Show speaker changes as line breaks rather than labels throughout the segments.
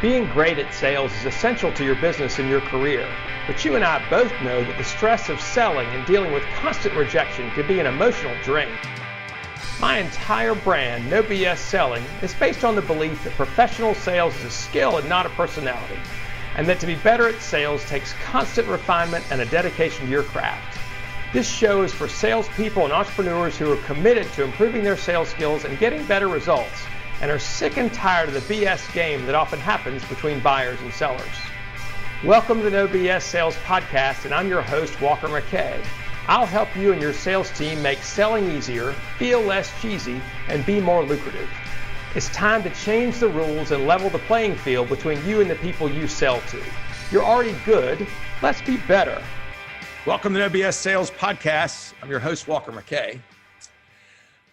Being great at sales is essential to your business and your career, but you and I both know that the stress of selling and dealing with constant rejection can be an emotional drain. My entire brand, No BS Selling, is based on the belief that professional sales is a skill and not a personality, and that to be better at sales takes constant refinement and a dedication to your craft. This show is for salespeople and entrepreneurs who are committed to improving their sales skills and getting better results, and are sick and tired of the BS game that often happens between buyers and sellers. Welcome to the No BS Sales Podcast, and I'm your host, Walker McKay. I'll help you and your sales team make selling easier, feel less cheesy, and be more lucrative. It's time to change the rules and level the playing field between you and the people you sell to. You're already good. Let's be better. Welcome to the No BS Sales Podcast. I'm your host, Walker McKay.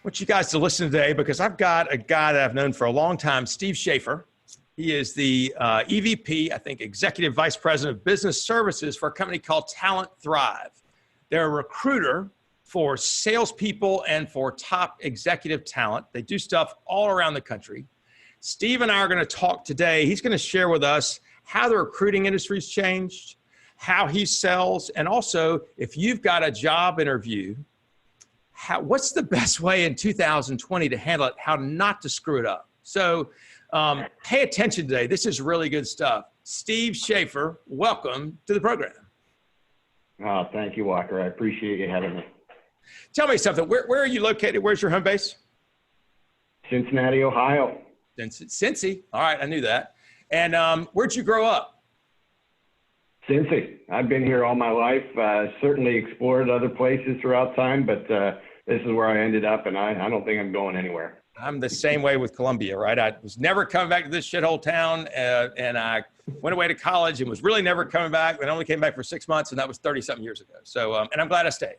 I want you guys to listen today because I've got a guy that I've known for a long time, Steve Schaffer. He is the EVP, I think, Executive Vice President of Business Services for a company called TalentThrive. They're a recruiter for salespeople and for top executive talent. They do stuff all around the country. Steve and I are going to talk today. He's going to share with us how the recruiting industry's changed, how he sells, and also if you've got a job interview, what's the best way in 2020 to handle it, how not to screw it up. So pay attention today. This is really good stuff. Steve Schaffer, welcome to the program.
Oh, thank you, Walker. I appreciate you having me.
Tell me something. Where are you located? Where's your home base?
Cincinnati, Ohio.
Cincy. All right, I knew that. And where'd you grow up?
Cincy. I've been here all my life. Certainly explored other places throughout time, but this is where I ended up, and I don't think I'm going anywhere. I'm
the same way with Columbia, right? I was never coming back to this shithole town, and I went away to college and was really never coming back. And only came back for 6 months, and that was 30-something years ago. So, and I'm glad I stayed.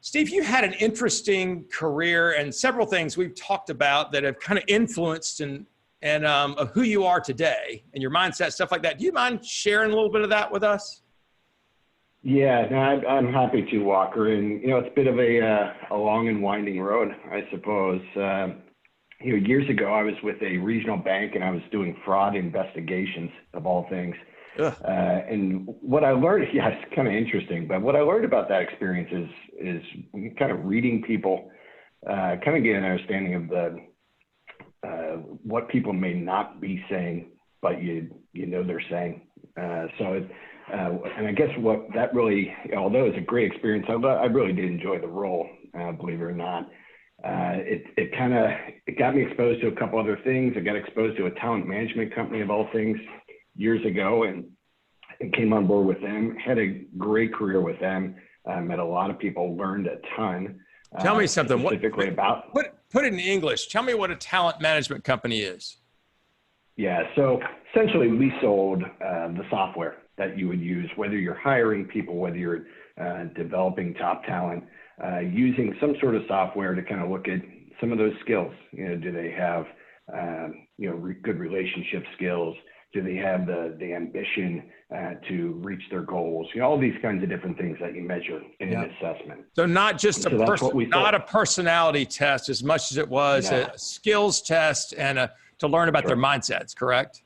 Steve, you had an interesting career and several things we've talked about that have kind of influenced and of who you are today and your mindset, stuff like that. Do you mind sharing a little bit of that with us?
Yeah, no, I'm happy to, Walker. And, it's a bit of a long and winding road, I suppose. Years ago, I was with a regional bank and I was doing fraud investigations of all things. And what I learned, it's kind of interesting, but what I learned about that experience is kind of reading people, kind of getting an understanding of what people may not be saying, but you know they're saying. And I guess what that really, although it's a great experience, I really did enjoy the role, believe it or not. It got me exposed to a couple other things. I got exposed to a talent management company of all things years ago, and came on board with them. Had a great career with them. Met a lot of people, learned a ton.
Tell me something.
Specifically about.
Put it in English. Tell me what a talent management company is.
Yeah. So essentially, we sold the software that you would use, whether you're hiring people, whether you're developing top talent, using some sort of software to kind of look at some of those skills. Do they have, good relationship skills? Do they have the ambition to reach their goals? All these kinds of different things that you measure in an assessment.
So not just not a personality test as much as it was a skills test and to learn about their mindsets, correct?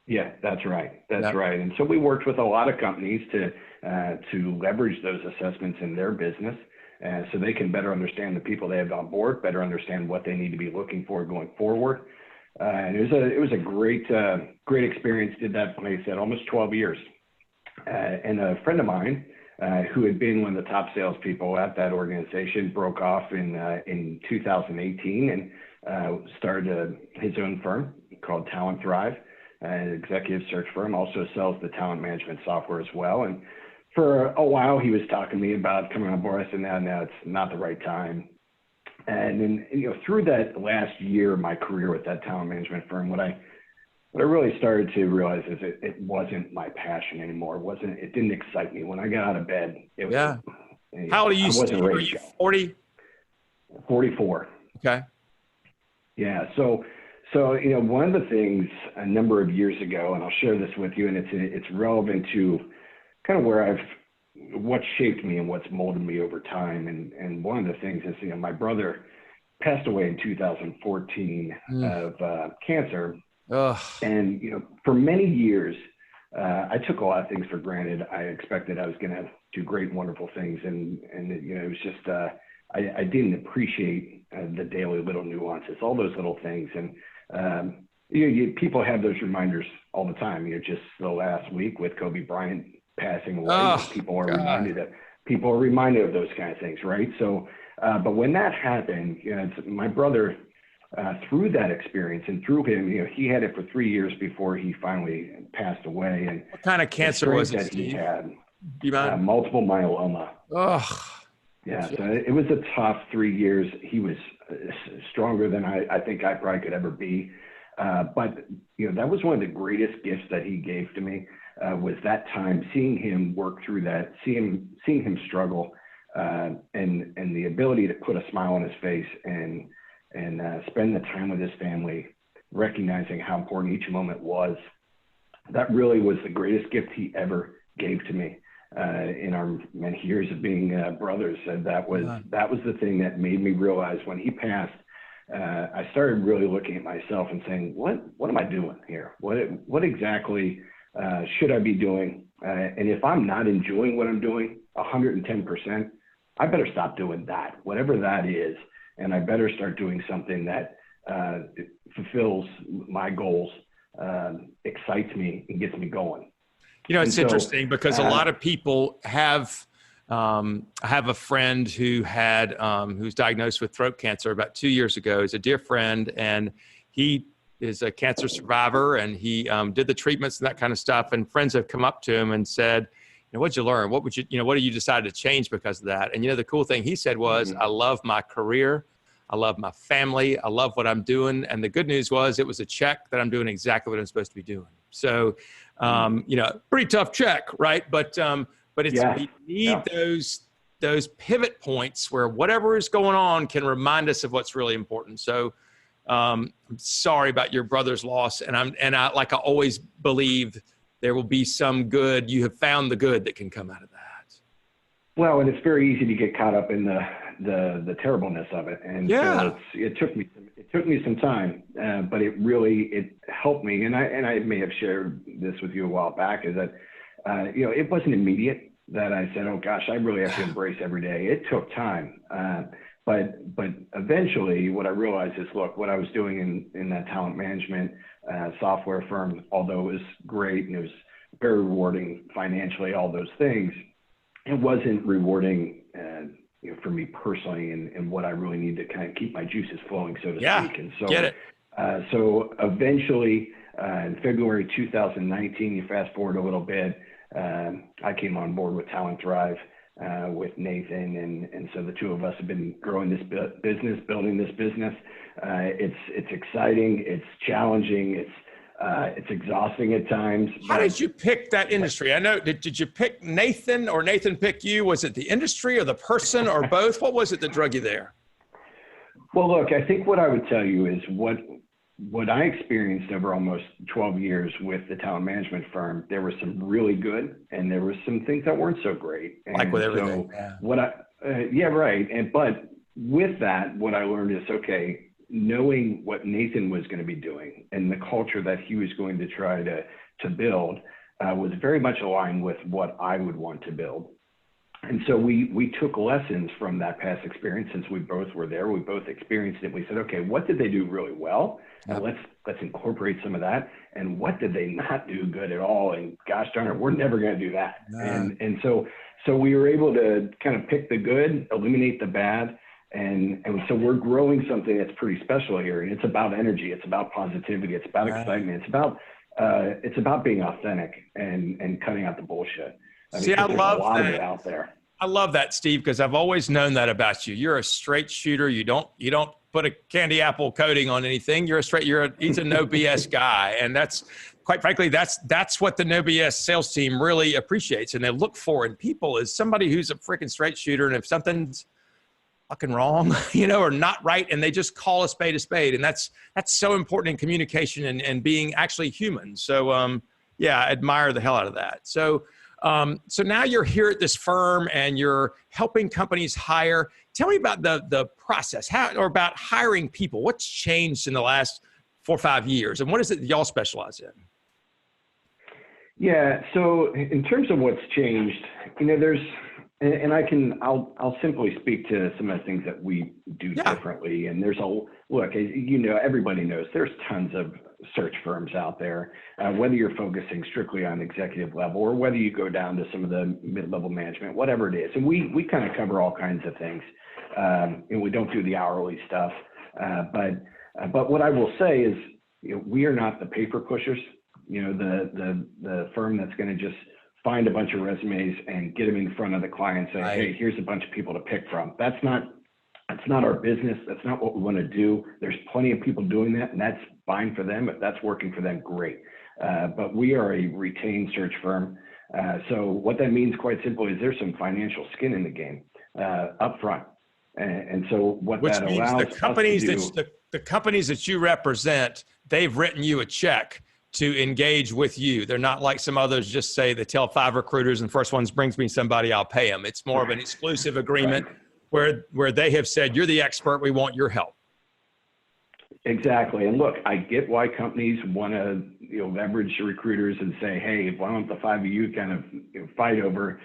Yeah, that's right. That's right. And so we worked with a lot of companies to leverage those assessments in their business, so they can better understand the people they have on board, better understand what they need to be looking for going forward. And it was a great experience. Did that, like I said, almost 12 years. And a friend of mine who had been one of the top salespeople at that organization broke off in 2018 and started his own firm called TalentThrive, an executive search firm. Also sells the talent management software as well. And for a while, he was talking to me about coming on board. I said, no, it's not the right time. And then, through that last year of my career with that talent management firm, what I really started to realize is it wasn't my passion anymore. It didn't excite me. When I got out of bed, it was.
How old are you? Are you 40?
44.
Okay.
Yeah. So one of the things a number of years ago, and I'll share this with you, and it's relevant to kind of what shaped me and what's molded me over time. And one of the things is, my brother passed away in 2014 of cancer.
Ugh.
And, for many years, I took a lot of things for granted. I expected I was going to do great, wonderful things. And it was just, I didn't appreciate the daily little nuances, all those little things. And, people have those reminders all the time. Just the last week with Kobe Bryant passing away,
Oh,
people are
God.
reminded of those kind of things, right? So, but when that happened, my brother, through that experience and through him, he had it for 3 years before he finally passed away. And
What kind of cancer was it,
that he
Steve?
had,
Do you mind?
multiple myeloma.
Ugh.
Yeah, so it was a tough 3 years. He was stronger than I think I probably could ever be. But that was one of the greatest gifts that he gave to me, was that time, seeing him work through that, seeing him struggle, and the ability to put a smile on his face and spend the time with his family, recognizing how important each moment was. That really was the greatest gift he ever gave to me in our many years of being brothers. And that was the thing that made me realize when he passed, I started really looking at myself and saying, what am I doing here? What exactly should I be doing? And if I'm not enjoying what I'm doing 110%, I better stop doing that, whatever that is. And I better start doing something that fulfills my goals, excites me, and gets me going.
It's interesting because a lot of people have a friend who who's diagnosed with throat cancer about 2 years ago. He's a dear friend, and he is a cancer survivor, and he did the treatments and that kind of stuff. And friends have come up to him and said, what'd you learn? What did you decide to change because of that? And the cool thing he said was, I love my career. I love my family. I love what I'm doing. And the good news was it was a check that I'm doing exactly what I'm supposed to be doing. So, pretty tough check, right? But it's, we need those pivot points where whatever is going on can remind us of what's really important. So, I'm sorry about your brother's loss. And I like I always believe there will be some good. You have found the good that can come out of that.
Well, and it's very easy to get caught up in the terribleness of it. And so it took me some time, but it helped me. And I may have shared this with you a while back, is that, it wasn't immediate that I said, oh gosh, I really have to embrace every day. It took time. But eventually what I realized is, look, what I was doing in that talent management software firm, although it was great and it was very rewarding financially, all those things, it wasn't rewarding for me personally and what I really need to kind of keep my juices flowing, so to speak. And so,
get it.
So eventually in February 2019, you fast forward a little bit, I came on board with TalentThrive with Nathan. And so the two of us have been growing this business, building this business. It's exciting. It's challenging. It's exhausting at times.
How did you pick that industry? I know, did you pick Nathan or Nathan pick you? Was it the industry or the person or both? What was it that drug you there?
Well, look, I think what I would tell you is what I experienced over almost 12 years with the talent management firm. There was some really good, and there were some things that weren't so great. And
like with everything.
So right. But with that, what I learned is, okay, knowing what Nathan was going to be doing and the culture that he was going to try to build was very much aligned with what I would want to build. And so we took lessons from that past experience. Since we both were there, we both experienced it. We said, okay, what did they do really well? And let's incorporate some of that. And what did they not do good at all? And gosh darn it, we're never going to do that. And so we were able to kind of pick the good, eliminate the bad. And so we're growing something that's pretty special here. And it's about energy. It's about positivity. It's about excitement. It's about being authentic and cutting out the bullshit.
See, I love
a lot
that.
of it out there.
I love that, Steve, because I've always known that about you. You're a straight shooter. You don't put a candy apple coating on anything. He's a no BS guy. And that's, quite frankly, that's what the no BS sales team really appreciates. And they look for in people is somebody who's a freaking straight shooter. And if something's fucking wrong, or not right, and they just call a spade a spade. And that's so important in communication and being actually human. So, I admire the hell out of that. So now you're here at this firm and you're helping companies hire. Tell me about the process, about hiring people. What's changed in the last 4 or 5 years. And what is it that y'all specialize in?
Yeah. So in terms of what's changed, I'll simply speak to some of the things that we do differently. And everybody knows there's tons of search firms out there, whether you're focusing strictly on executive level or whether you go down to some of the mid-level management, whatever it is. And we kind of cover all kinds of things. And we don't do the hourly stuff. But what I will say is, we are not the paper pushers, the firm that's going to just find a bunch of resumes and get them in front of the client and say, hey, here's a bunch of people to pick from. That's not our business. That's not what we want to do. There's plenty of people doing that, and that's fine for them. If that's working for them, great. But we are a retained search firm. So what that means, quite simply, is there's some financial skin in the game up front. And so what that allows
the companies that you represent, they've written you a check to engage with you. They're not like some others just say they tell 5 recruiters and first one brings me somebody, I'll pay them. It's more of an exclusive agreement where they have said, you're the expert, we want your help.
Exactly. And look, I get why companies want to leverage recruiters and say, hey, why don't the 5 of you kind of fight over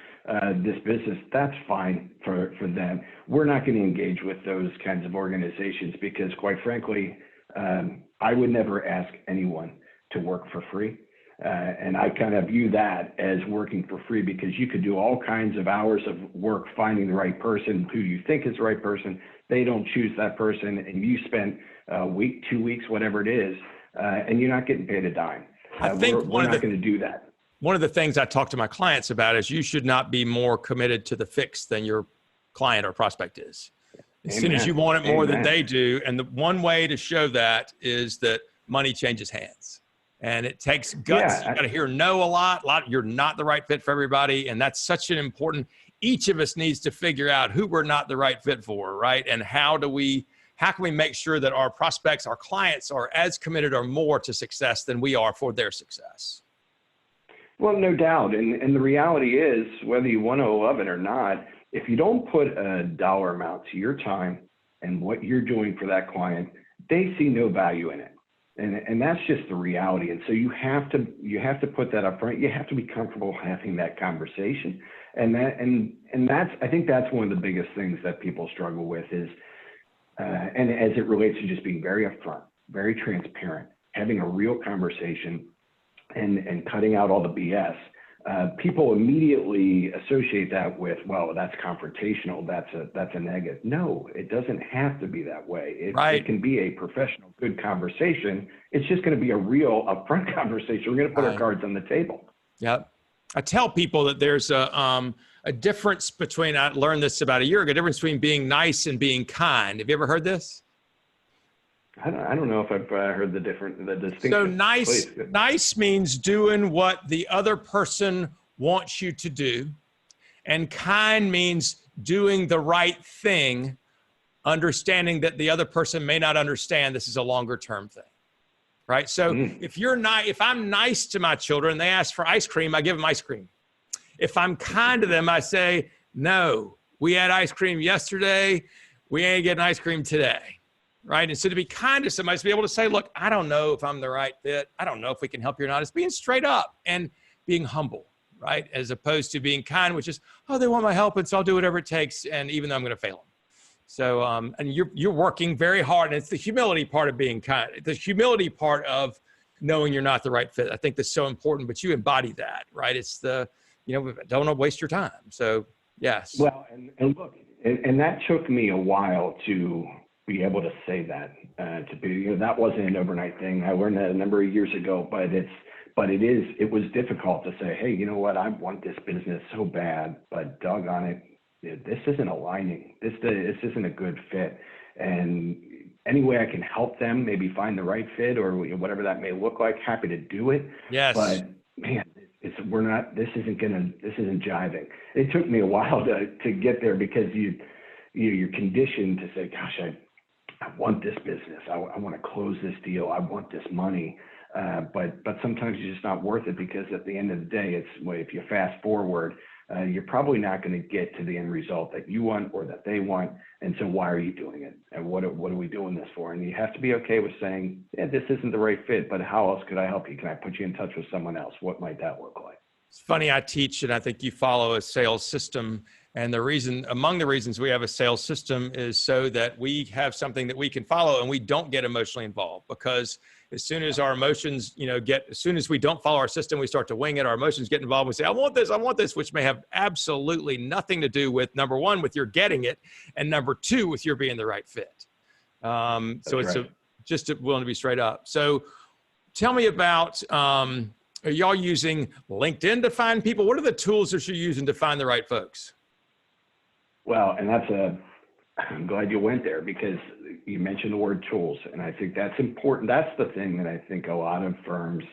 this business? That's fine for them. We're not going to engage with those kinds of organizations because, quite frankly, I would never ask anyone to work for free. And I kind of view that as working for free because you could do all kinds of hours of work finding the right person who you think is the right person. They don't choose that person, and you spend a week, 2 weeks, whatever it is, and you're not getting paid a dime.
I think
we're not going to do that.
One of the things I talk to my clients about is you should not be more committed to the fix than your client or prospect is. As soon as you want it more than they do, and the one way to show that is that money changes hands. And it takes guts. You got to hear no a lot. You're not the right fit for everybody. And that's such an important, each of us needs to figure out who we're not the right fit for, right? And how can we make sure that our prospects, our clients are as committed or more to success than we are for their success?
Well, no doubt. And the reality is, whether you want to love it or not, if you don't put a dollar amount to your time and what you're doing for that client, they see no value in it. And that's just the reality. And so you have to put that up front. You have to be comfortable having that conversation. And that's, I think that's one of the biggest things that people struggle with is, and as it relates to just being very upfront, very transparent, having a real conversation and cutting out all the BS. People immediately associate that with, well, that's confrontational. That's a negative. No, it doesn't have to be that way. It can be a professional, good conversation. It's just going to be a real upfront conversation. We're going to put our cards on the table.
Yep. I tell people that there's a difference between, I learned this about a year ago, a difference between being nice and being kind. Have you ever heard this?
I don't know if I've heard the distinction.
So nice means doing what the other person wants you to do. And kind means doing the right thing, understanding that the other person may not understand this is a longer term thing. Right? So if I'm nice to my children, they ask for ice cream, I give them ice cream. If I'm kind to them, I say, no, we had ice cream yesterday. We ain't getting ice cream today. Right? And so to be kind to somebody is to be able to say, look, I don't know if I'm the right fit. I don't know if we can help you or not. It's being straight up and being humble, right? As opposed to being kind, which is, oh, they want my help, and so I'll do whatever it takes, and even though I'm going to fail them. So, and you're working very hard, and it's the humility part of being kind, the humility part of knowing you're not the right fit. I think that's so important, but you embody that, right? It's the, don't waste your time. So, yes.
Well, and look, and that took me a while to be able to say that, that wasn't an overnight thing. I learned that a number of years ago, but it was difficult to say, hey, you know what? I want this business so bad, but doggone it, this isn't aligning. This isn't a good fit. And any way I can help them maybe find the right fit or whatever that may look like, happy to do it.
Yes.
But man, this isn't jiving. It took me a while to get there because you're conditioned to say, gosh, I want this business. I want to close this deal. I want this money. But sometimes it's just not worth it because at the end of the day, if you fast forward, you're probably not going to get to the end result that you want or that they want. And so why are you doing it? And what are we doing this for? And you have to be okay with saying, yeah, this isn't the right fit, but how else could I help you? Can I put you in touch with someone else? What might that look like?
It's funny, I teach, and I think you follow a sales system. And among the reasons we have a sales system is so that we have something that we can follow and we don't get emotionally involved, because as soon as our emotions, as soon as we don't follow our system, we start to wing it. Our emotions get involved. We say, I want this, which may have absolutely nothing to do with, number one, with your getting it, and number two, with your being the right fit. So it's right. Just willing to be straight up. So tell me about, are y'all using LinkedIn to find people? What are the tools that you're using to find the right folks?
Well, and I'm glad you went there, because you mentioned the word tools, and I think that's important. That's the thing that I think a lot of firms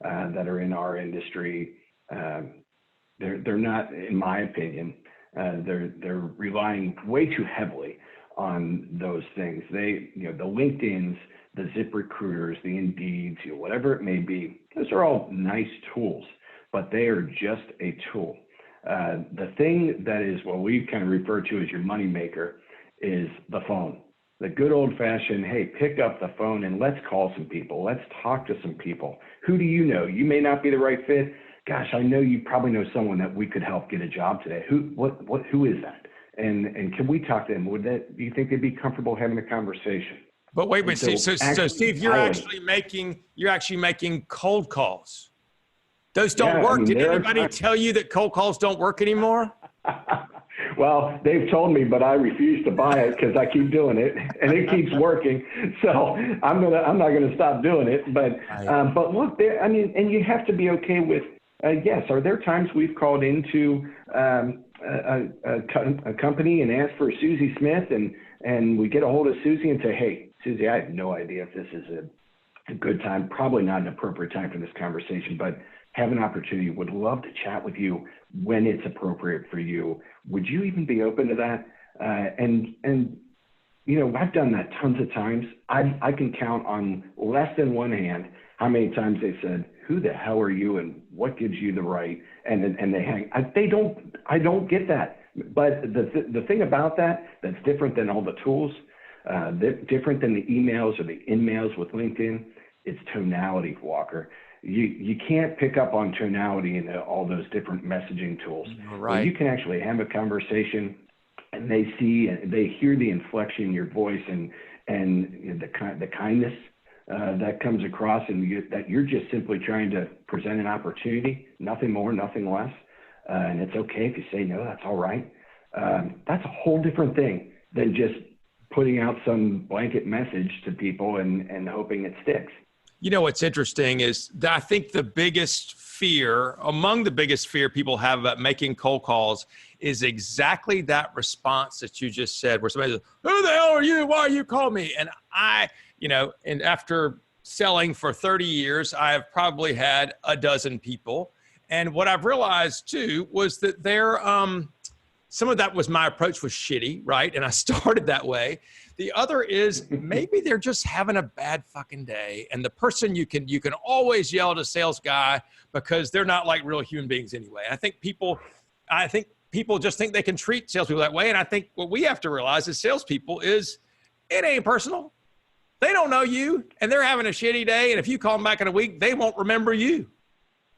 that are in our industry, they're not, in my opinion, they're relying way too heavily on those things. The LinkedIns, the ZipRecruiters, the Indeeds, whatever it may be, those are all nice tools, but they are just a tool. The thing that is what we kind of refer to as your money maker is the phone. The good old fashioned, hey, pick up the phone and let's call some people. Let's talk to some people. Who do you know? You may not be the right fit. Gosh, I know you probably know someone that we could help get a job today. Who is that? And can we talk to them? Do you think they'd be comfortable having a conversation?
But wait, so Steve, you're actually making cold calls. Those don't work. Did anybody tell you that cold calls don't work anymore?
Well, they've told me, but I refuse to buy it because I keep doing it, and it keeps working. So I'm not gonna stop doing it. But look, and you have to be okay with. Yes, are there times we've called into a company and asked for Susie Smith, and we get a hold of Susie and say, hey, Susie, I have no idea if this is a good time, probably not an appropriate time for this conversation, but have an opportunity, would love to chat with you when it's appropriate for you. Would you even be open to that? And I've done that tons of times. I can count on less than one hand how many times they said, who the hell are you and what gives you the right? And they hang. I don't get that. But the thing about that's different than all the tools, different than the emails or the in-mails with LinkedIn, it's tonality, Walker. You can't pick up on tonality in all those different messaging tools.
Right.
Well, you can actually have a conversation, and they hear the inflection in your voice and the kindness that comes across, and that you're just simply trying to present an opportunity, nothing more, nothing less. And it's okay if you say no, that's all right. That's a whole different thing than just putting out some blanket message to people and hoping it sticks.
What's interesting is that I think among the biggest fear people have about making cold calls is exactly that response that you just said, where somebody says, who the hell are you? Why are you calling me? And and after selling for 30 years, I have probably had a dozen people. And what I've realized too was that some of that was my approach was shitty, right? And I started that way. The other is maybe they're just having a bad fucking day. And the person you can always yell at a sales guy because they're not like real human beings anyway. I think people just think they can treat salespeople that way. And I think what we have to realize as salespeople is it ain't personal. They don't know you and they're having a shitty day. And if you call them back in a week, they won't remember you.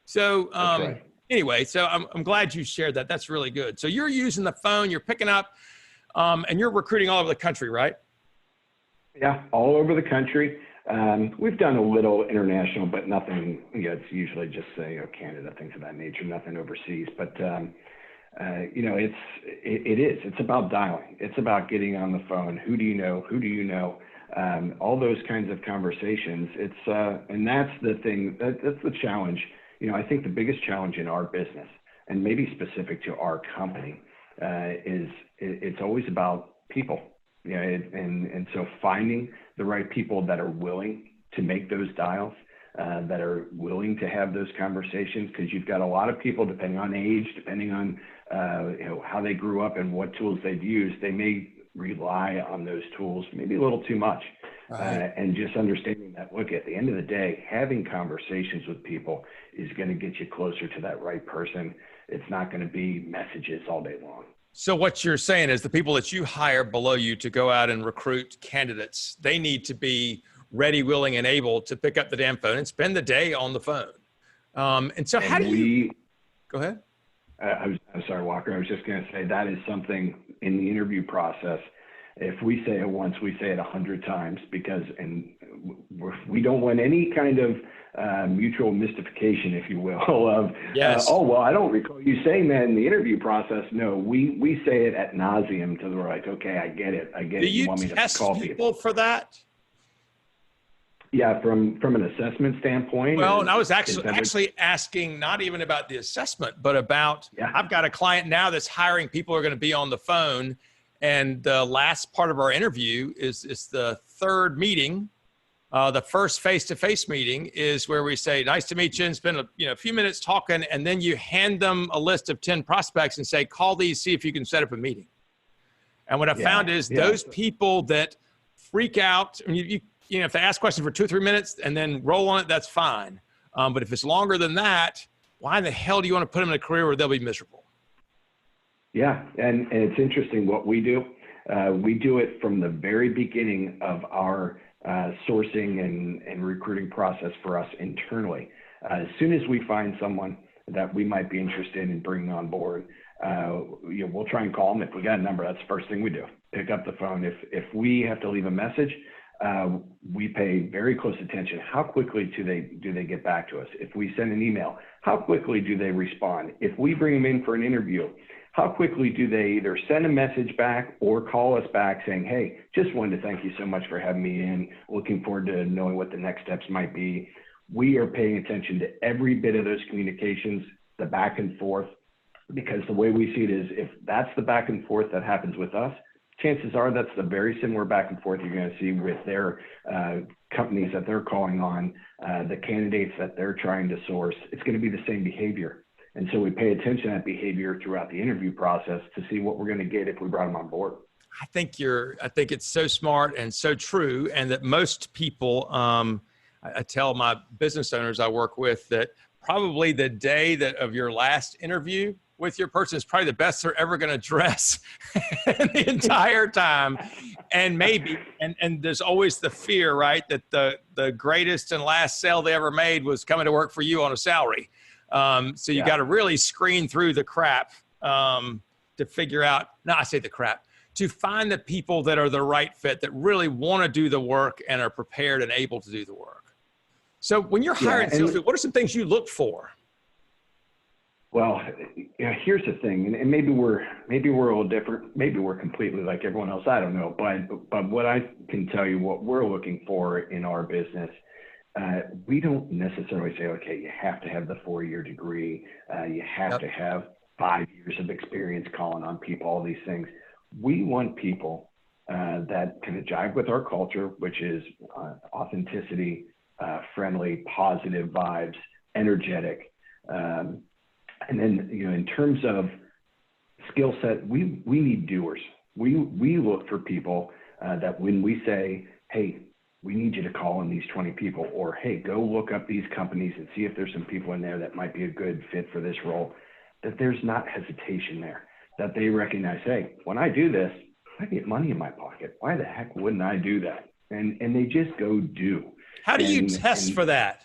So,
That's right.
Anyway, so I'm glad you shared that. That's really good. So you're using the phone, you're picking up, and you're recruiting all over the country, right?
Yeah, all over the country. We've done a little international, but nothing. It's usually just Canada, things of that nature. Nothing overseas. But it's about dialing. It's about getting on the phone. Who do you know? Who do you know? All those kinds of conversations. And that's the thing. That's the challenge. I think the biggest challenge in our business, and maybe specific to our company, is it's always about people. And so finding the right people that are willing to make those dials, that are willing to have those conversations, because you've got a lot of people, depending on age, depending on how they grew up and what tools they've used, they may rely on those tools maybe a little too much. Right. And just understanding that, look, at the end of the day, having conversations with people is going to get you closer to that right person. It's not going to be messages all day long.
So what you're saying is the people that you hire below you to go out and recruit candidates, they need to be ready, willing, and able to pick up the damn phone and spend the day on the phone. And so how do you, go ahead.
I'm sorry, Walker. I was just going to say that is something in the interview process. If we say it once, we say it 100 times because, and we don't want any kind of mutual mystification, if you will, of,
yes.
Oh, well, I don't recall you saying that in the interview process. No, we say it ad nauseum till we're like, okay, I get it. I get it.
Do you
want me
test
to call
people for that?
Yeah, from an assessment standpoint.
Well, and I was actually asking not even about the assessment, but about, I've got a client now that's hiring people who are going to be on the phone. And the last part of our interview is the third meeting. The first face-to-face meeting is where we say, nice to meet you, and spend a few minutes talking. And then you hand them a list of 10 prospects and say, call these, see if you can set up a meeting. And what I found is those people that freak out, I mean, if they ask questions for 2 or 3 minutes and then roll on it, that's fine. But if it's longer than that, why in the hell do you want to put them in a career where they'll be miserable?
Yeah, and it's interesting what we do. We do it from the very beginning of our sourcing and recruiting process for us internally. As soon as we find someone that we might be interested in bringing on board, we'll try and call them. If we got a number, that's the first thing we do. Pick up the phone. If we have to leave a message, we pay very close attention. How quickly do they get back to us? If we send an email, how quickly do they respond? If we bring them in for an interview, how quickly do they either send a message back or call us back saying, hey, just wanted to thank you so much for having me in. Looking forward to knowing what the next steps might be. We are paying attention to every bit of those communications, the back and forth, because the way we see it is if that's the back and forth that happens with us, chances are that's the very similar back and forth you're going to see with their companies that they're calling on, the candidates that they're trying to source. It's going to be the same behavior. And so we pay attention to that behavior throughout the interview process to see what we're going to get if we brought them on board.
I think it's so smart and so true. And that most people, I tell my business owners I work with that probably the day of your last interview with your person is probably the best they're ever going to dress the entire time. And maybe, and there's always the fear, right? That the greatest and last sale they ever made was coming to work for you on a salary. So you got to really screen through the crap to figure out, to find the people that are the right fit, that really want to do the work and are prepared and able to do the work. So when you're hiring salespeople, what are some things you look for?
Well, here's the thing, and maybe we're a little different. Maybe we're completely like everyone else. I don't know, but what I can tell you, what we're looking for in our business, we don't necessarily say, okay, you have to have the 4-year degree, you have to have 5 years of experience calling on people, all these things. We want people that kind of jive with our culture, which is authenticity, friendly, positive vibes, energetic. And then, in terms of skill set, we need doers. We look for people that when we say, hey, we need you to call on these 20 people, or, hey, go look up these companies and see if there's some people in there that might be a good fit for this role, that there's not hesitation there, that they recognize, hey, when I do this, I get money in my pocket. Why the heck wouldn't I do that? And they just go do.
How do you test for that?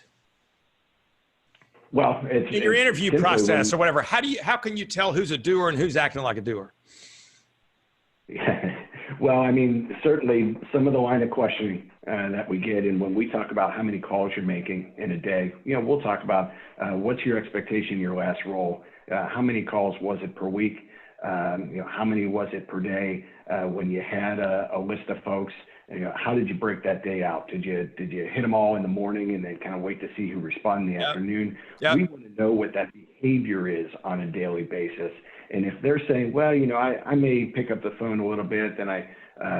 Well, it's
in your interview process or whatever. How can you tell who's a doer and who's acting like a doer?
Well, I mean, certainly some of the line of questioning that we get, and when we talk about how many calls you're making in a day, we'll talk about what's your expectation in your last role, how many calls was it per week, how many was it per day, when you had a list of folks, how did you break that day out? Did you hit them all in the morning and then kind of wait to see who responded in the afternoon? We want to know what that behavior is on a daily basis. And if they're saying, well, I may pick up the phone a little bit, then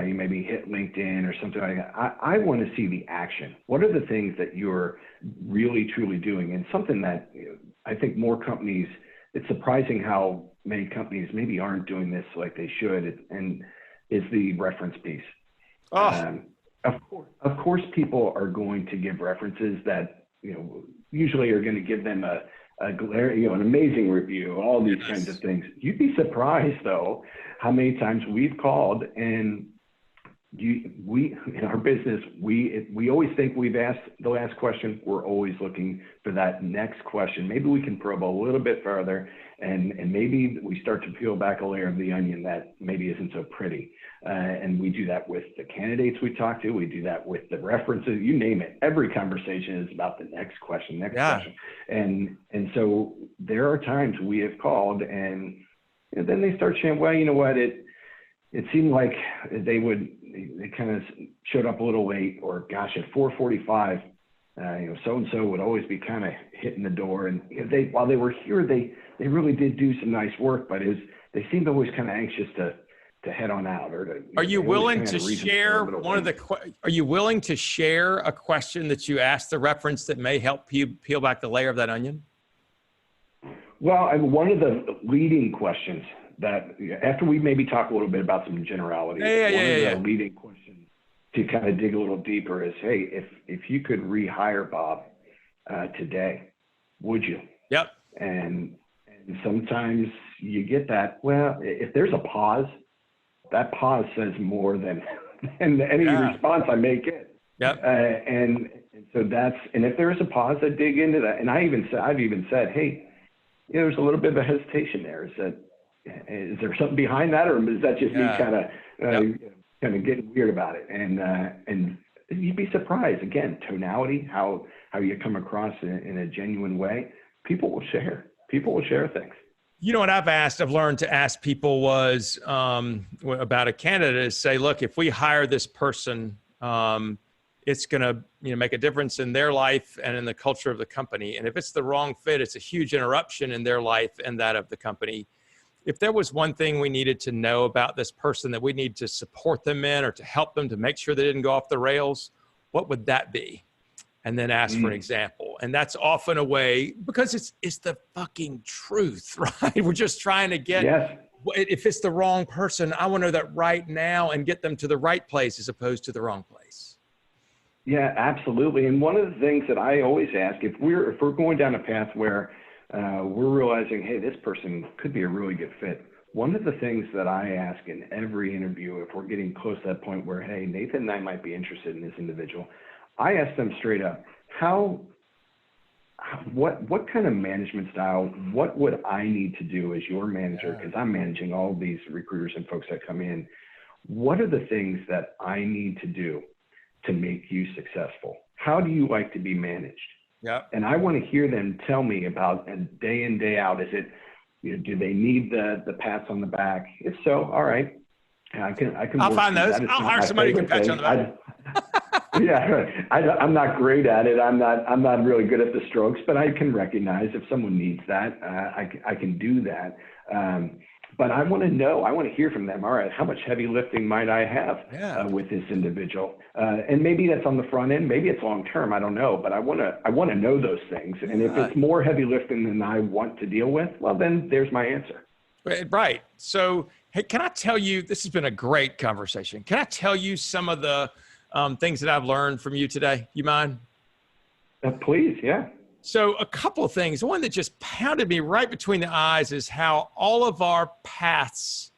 you maybe hit LinkedIn or something like that. I want to see the action. What are the things that you're really, truly doing? And something that I think more companies, it's surprising how many companies maybe aren't doing this like they should, and is the reference piece. Of course, people are going to give references that, usually are going to give them an amazing review, all these kinds of things. You'd be surprised though, how many times we've called and we in our business, we always think we've asked the last question. We're always looking for that next question. Maybe we can probe a little bit further and maybe we start to peel back a layer of the onion that maybe isn't so pretty. And we do that with the candidates we talk to. We do that with the references, you name it. Every conversation is about the next question, question. And so there are times we have called and then they start saying, well, you know what, it seemed like they kind of showed up a little late, or gosh, at 4:45, so-and-so would always be kind of hitting the door. And while they were here, they really did do some nice work, but they seemed always kind of anxious to head on out, or to.
Are you willing to share Are you willing to share a question that you asked the reference that may help you peel back the layer of that onion?
Well, one of the leading questions that, after we maybe talk a little bit about some generalities, one of the leading questions to kind of dig a little deeper is, hey, if you could rehire Bob today, would you?
Yep.
And sometimes you get that. Well, if there's a pause, that pause says more than any response I may get.
Yep.
And so if there is a pause, I dig into that. And I've even said, hey, there's a little bit of a hesitation there. Is there something behind that, or is that just me kind of getting weird about it? And you'd be surprised, again, tonality, how you come across in a genuine way. People will share things.
What I've learned to ask people was about a candidate is say, look, if we hire this person, it's going to make a difference in their life and in the culture of the company. And if it's the wrong fit, it's a huge interruption in their life and that of the company. If there was one thing we needed to know about this person that we need to support them in, or to help them to make sure they didn't go off the rails, what would that be? And then ask for an example. And that's often a way, because it's the fucking truth, right? We're just trying to get, if it's the wrong person, I want to know that right now and get them to the right place as opposed to the wrong place.
Yeah, absolutely. And one of the things that I always ask, if we're going down a path where we're realizing, hey, this person could be a really good fit. One of the things that I ask in every interview, if we're getting close to that point where, hey, Nathan and I might be interested in this individual, I ask them straight up, what kind of management style, what would I need to do as your manager? Because I'm managing all of these recruiters and folks that come in. What are the things that I need to do to make you successful? How do you like to be managed?
Yeah.
And I want to hear them tell me about, and day in, day out, is it, do they need the pats on the back? If so, all right. I can
I'll find those. I'll hire somebody who can pat you on the back.
I'm not great at it. I'm not really good at the strokes, but I can recognize if someone needs that, I can do that. But I want to hear from them. All right, how much heavy lifting might I have with this individual? And maybe that's on the front end, maybe it's long term. I don't know, but I want to know those things. And if it's more heavy lifting than I want to deal with, well, then there's my answer.
Right. So, hey, can I tell you? This has been a great conversation. Can I tell you some of the things that I've learned from you today? You mind?
Please, yeah.
So a couple of things. One that just pounded me right between the eyes is how all of our paths,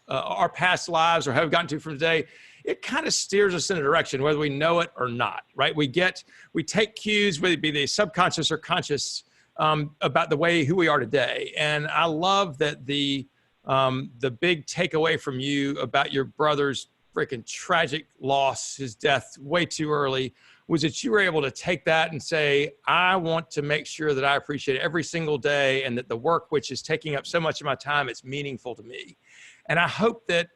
our past lives, or how we've gotten to from today, it kind of steers us in a direction, whether we know it or not, right? We take cues, whether it be the subconscious or conscious, about who we are today. And I love that the big takeaway from you about your brother's freaking tragic loss, his death way too early, was that you were able to take that and say, I want to make sure that I appreciate it every single day, and that the work which is taking up so much of my time, it's meaningful to me. And I hope that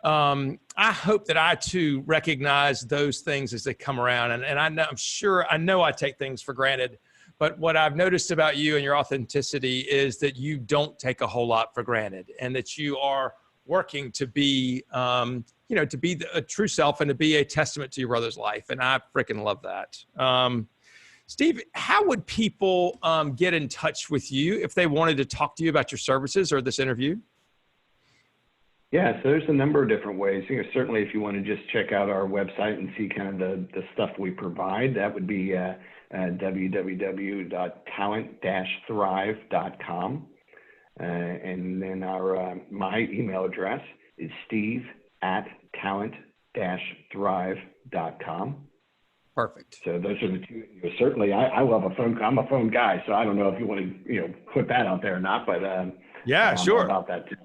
I too recognize those things as they come around. And I know I take things for granted, but what I've noticed about you and your authenticity is that you don't take a whole lot for granted, and that you are working to be, to be a true self and to be a testament to your brother's life. And I freaking love that. Steve, how would people get in touch with you if they wanted to talk to you about your services or this interview?
Yeah, so there's a number of different ways. Certainly if you want to just check out our website and see kind of the stuff we provide, that would be www.talent-thrive.com. And then my email address is steve@talent-thrive.com.
Perfect.
So those are the two. Certainly, I love a phone. I'm a phone guy, so I don't know if you want to put that out there or not, but
yeah, sure.
I'm all about that too.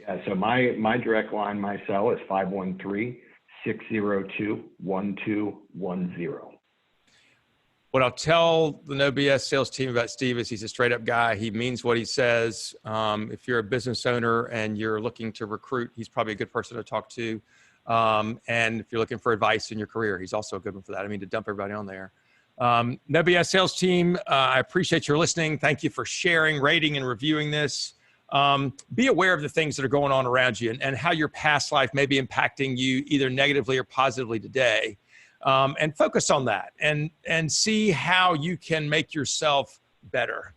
Yeah. So my direct line, my cell is 513-602-1210.
What I'll tell the No BS sales team about Steve is he's a straight up guy. He means what he says. If you're a business owner and you're looking to recruit, he's probably a good person to talk to. And if you're looking for advice in your career, he's also a good one for that. I mean, to dump everybody on there. No BS sales team, I appreciate your listening. Thank you for sharing, rating, and reviewing this. Be aware of the things that are going on around you and how your past life may be impacting you either negatively or positively today. And focus on that and see how you can make yourself better.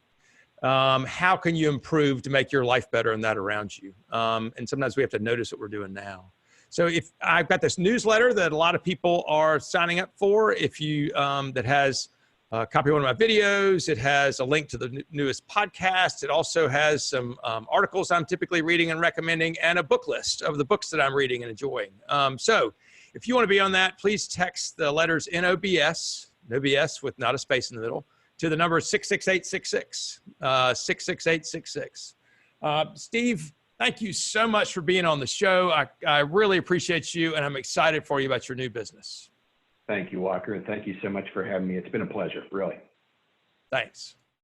How can you improve to make your life better and that around you? And sometimes we have to notice what we're doing now. So if I've got this newsletter that a lot of people are signing up for, if you, that has a copy of one of my videos, it has a link to the newest podcast. It also has some articles I'm typically reading and recommending and a book list of the books that I'm reading and enjoying. So if you want to be on that, please text the letters NOBS, no BS with not a space in the middle, to the number 66866, 66866. Steve, thank you so much for being on the show. I really appreciate you, and I'm excited for you about your new business.
Thank you, Walker, and thank you so much for having me. It's been a pleasure, really.
Thanks.